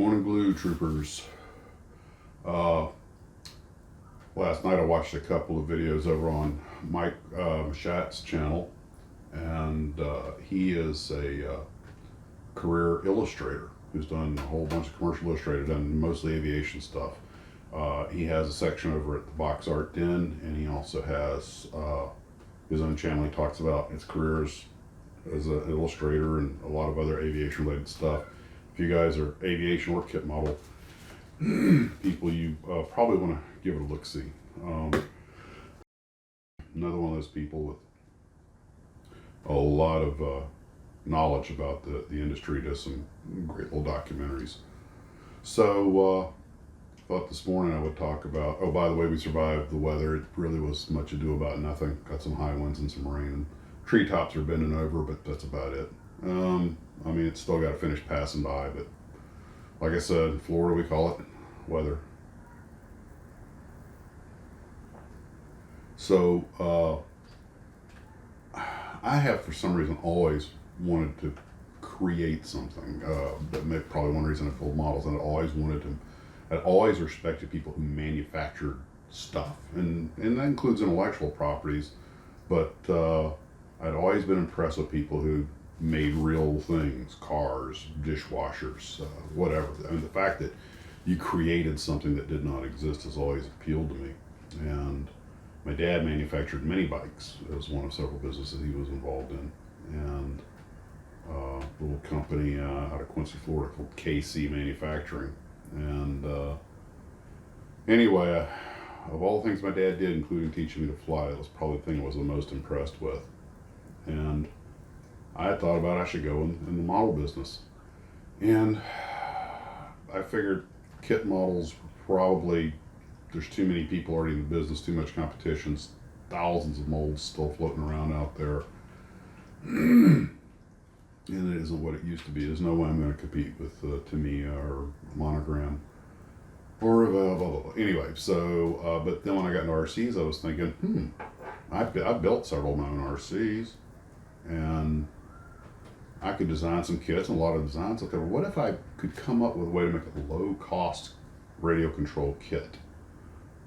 morning, Glue Troopers. Uh, Last night I watched a couple of videos over on Mike Mashat's channel, and he is a career illustrator who's done a whole bunch of commercial illustrator, done mostly aviation stuff. He has a section over at the Box Art Den, and he also has his own channel. He talks about his careers as an illustrator and a lot of other aviation related stuff. If you guys are aviation or kit model people, you probably want to give it a look-see. Another one of those people with a lot of knowledge about the industry, does some great little documentaries. So thought this morning I would talk about, oh, by the way, we survived the weather. It really was much ado about nothing. Got some high winds and some rain, and treetops are bending over, but that's about it. I mean, it's still got to finish passing by, but like I said, in Florida we call it weather. So I have, for some reason, always wanted to create something. Probably one reason I build models, and I always respected people who manufactured stuff, and that includes intellectual properties, but I'd always been impressed with people who made real things, cars, dishwashers, whatever. I mean, the fact that you created something that did not exist has always appealed to me. And my dad manufactured mini bikes. It was one of several businesses he was involved in. And a little company out of Quincy, Florida called KC Manufacturing. And anyway, of all the things my dad did, including teaching me to fly, that was probably the thing I was the most impressed with. And I had thought about I should go in the model business. And I figured kit models probably, there's too many people already in the business, too much competition, thousands of molds still floating around out there. And it isn't what it used to be. There's no way I'm going to compete with Tamiya or Monogram or blah, blah, blah. Anyway, so, but then when I got into RCs, I was thinking, I built several of my own RCs, and I could design some kits and a lot of designs. I thought, what if I could come up with a way to make a low-cost radio control kit?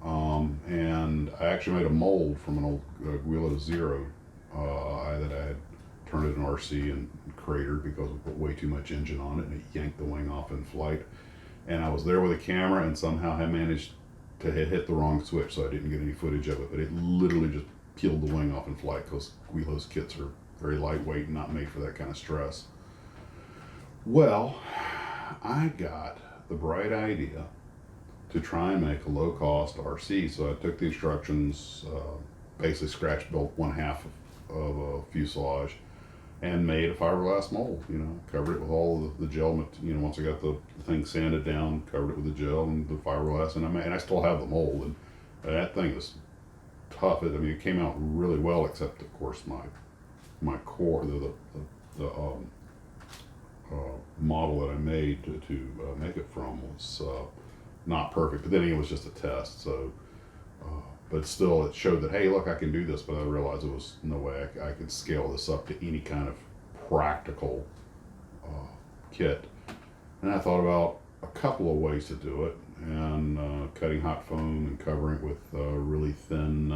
And I actually made a mold from an old Guila Zero that I had turned it an RC and cratered because we put way too much engine on it, and it yanked the wing off in flight. And I was there with a camera, and somehow I managed to hit the wrong switch, so I didn't get any footage of it. But it literally just peeled the wing off in flight, because Guila's kits are very lightweight and not made for that kind of stress. Well, I got the bright idea to try and make a low-cost RC. So I took the instructions, basically scratch built one half of a fuselage, and made a fiberglass mold. Covered it with all the gel. Once I got the thing sanded down, covered it with the gel and the fiberglass, and I still have the mold. And that thing is tough. It came out really well, except of course my core, the model that I made to make it from was not perfect. But then it was just a test. So, but still, it showed that, hey, look, I can do this. But I realized there was no way I could scale this up to any kind of practical kit. And I thought about a couple of ways to do it, and cutting hot foam and covering it with really thin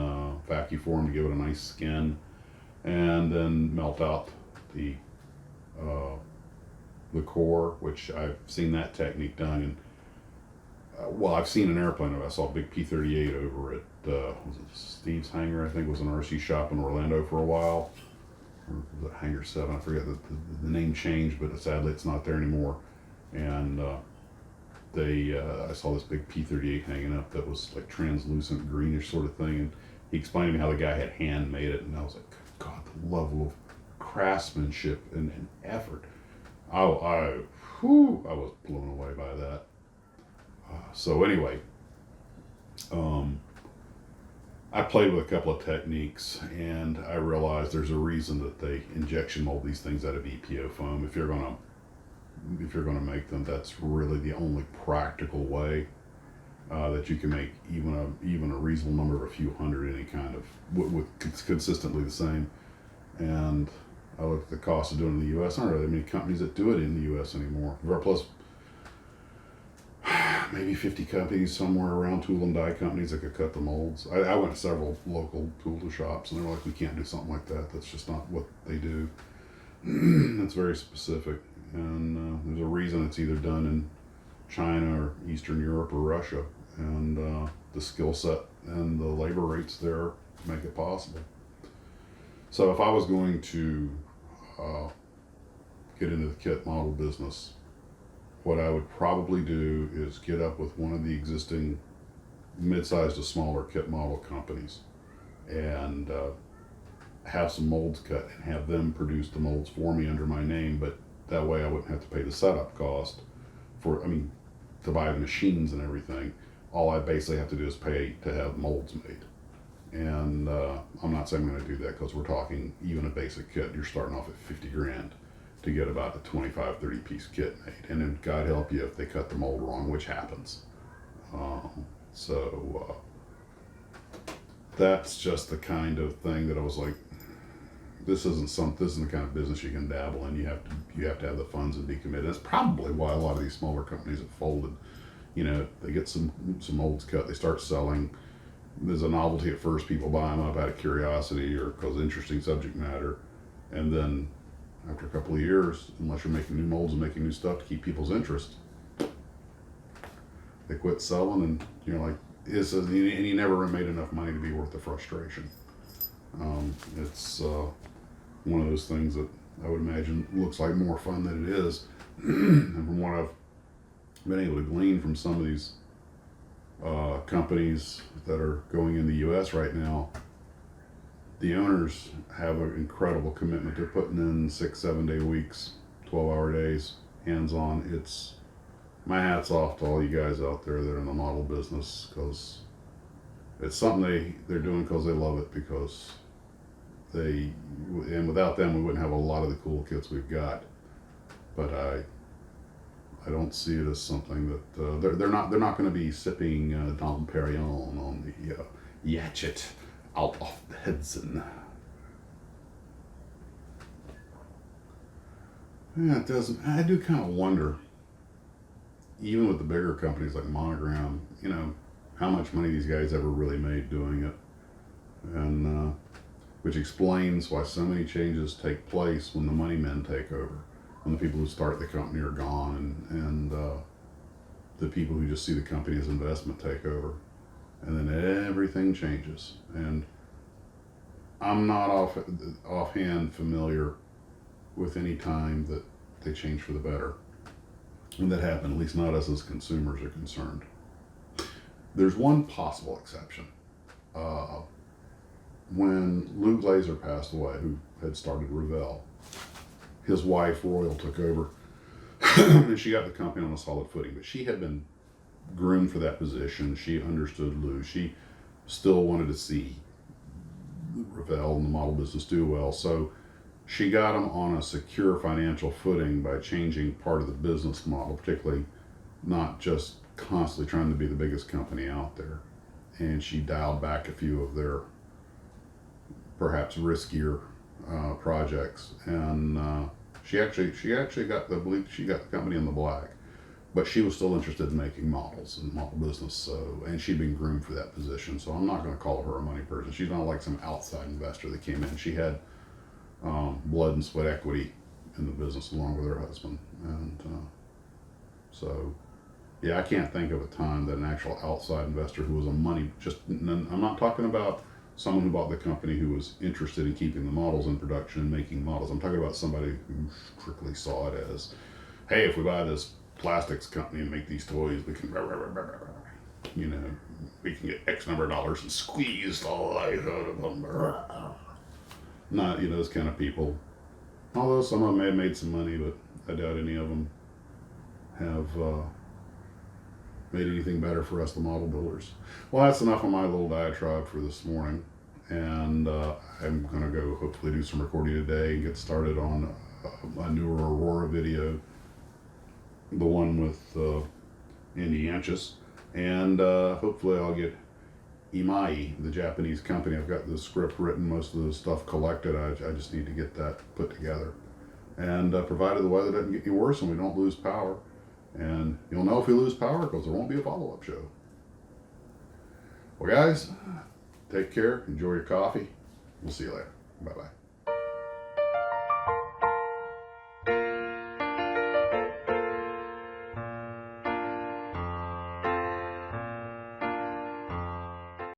vacuform to give it a nice skin, and then melt out the core, which I've seen that technique done. And I've seen an airplane of it. I saw a big P-38 over at was it Steve's Hangar? I think it was an RC shop in Orlando for a while. Or was it Hangar 7? I forget. The name changed, but sadly it's not there anymore. And I saw this big P-38 hanging up that was like translucent greenish sort of thing. And he explained to me how the guy had hand made it, and I was like, God, the level of craftsmanship and effort. I was blown away by that. So anyway, I played with a couple of techniques, and I realized there's a reason that they injection mold these things out of EPO foam. If you're gonna make them, that's really the only practical way that you can make even a reasonable number of a few hundred, any kind of with consistently the same. And I looked at the cost of doing it in the U.S. There aren't really many companies that do it in the U.S. anymore. Plus, maybe 50 companies somewhere around, tool and die companies that could cut the molds. I went to several local tool shops, and they were like, we can't do something like that. That's just not what they do. It's very specific, and there's a reason it's either done in China or Eastern Europe or Russia, and the skill set and the labor rates there make it possible. So if I was going to get into the kit model business, what I would probably do is get up with one of the existing mid-sized to smaller kit model companies and have some molds cut and have them produce the molds for me under my name, but that way I wouldn't have to pay the setup cost to buy the machines and everything. All I basically have to do is pay to have molds made. And I'm not saying I'm going to do that, because we're talking even a basic kit, you're starting off at 50 grand to get about a 25, 30 piece kit made. And then God help you if they cut the mold wrong, which happens. That's just the kind of thing that I was like, this isn't the kind of business you can dabble in. You have to have the funds and be committed. That's probably why a lot of these smaller companies have folded. You know, they get some molds cut, they start selling. There's a novelty at first. People buy them up out of curiosity or because interesting subject matter, and then after a couple of years, unless you're making new molds and making new stuff to keep people's interest, they quit selling, and you're like, and you never made enough money to be worth the frustration. It's one of those things that I would imagine looks like more fun than it is. And from what I've been able to glean from some of these companies that are going in the U.S. right now, the owners have an incredible commitment. They're putting in 6-7 day weeks, 12-hour days, hands-on. It's my hat's off to all you guys out there that are in the model business, because it's something they're doing because they love it, because and without them we wouldn't have a lot of the cool kits we've got. But I don't see it as something that they're not going to be sipping Dom Perignon on the Yatchet out of the Hudson. Yeah, it doesn't. I do kind of wonder, even with the bigger companies like Monogram, how much money these guys ever really made doing it, and which explains why so many changes take place when the money men take over, when the people who start the company are gone, and the people who just see the company as investment take over, and then everything changes. And I'm not offhand familiar with any time that they change for the better. And that happened, at least not us as consumers are concerned. There's one possible exception. When Lou Glazer passed away, who had started Revell, his wife Royal took over, and she got the company on a solid footing. But she had been groomed for that position. She understood Lou. She still wanted to see Revell and the model business do well. So she got him on a secure financial footing by changing part of the business model, particularly not just constantly trying to be the biggest company out there. And she dialed back a few of their perhaps riskier projects, and she actually got the company in the black, but she was still interested in making models and model business. So, and she'd been groomed for that position. So I'm not going to call her a money person. She's not like some outside investor that came in. She had blood and sweat equity in the business along with her husband, and so yeah, I can't think of a time that an actual outside investor who was I'm not talking about someone who bought the company who was interested in keeping the models in production and making models. I'm talking about somebody who strictly saw it as, hey, if we buy this plastics company and make these toys, we can, we can get X number of dollars and squeeze the life out of them. Not, those kind of people. Although some of them may have made some money, but I doubt any of them have made anything better for us, the model builders. Well, that's enough of my little diatribe for this morning. And I'm going to go hopefully do some recording today and get started on a newer Aurora video, the one with Andy Yanchus. And hopefully I'll get Imai, the Japanese company. I've got the script written, most of the stuff collected. I just need to get that put together. And provided the weather doesn't get any worse and we don't lose power, And you'll know if we lose power because there won't be a follow-up show. Well, guys, take care. Enjoy your coffee. We'll see you later. Bye-bye.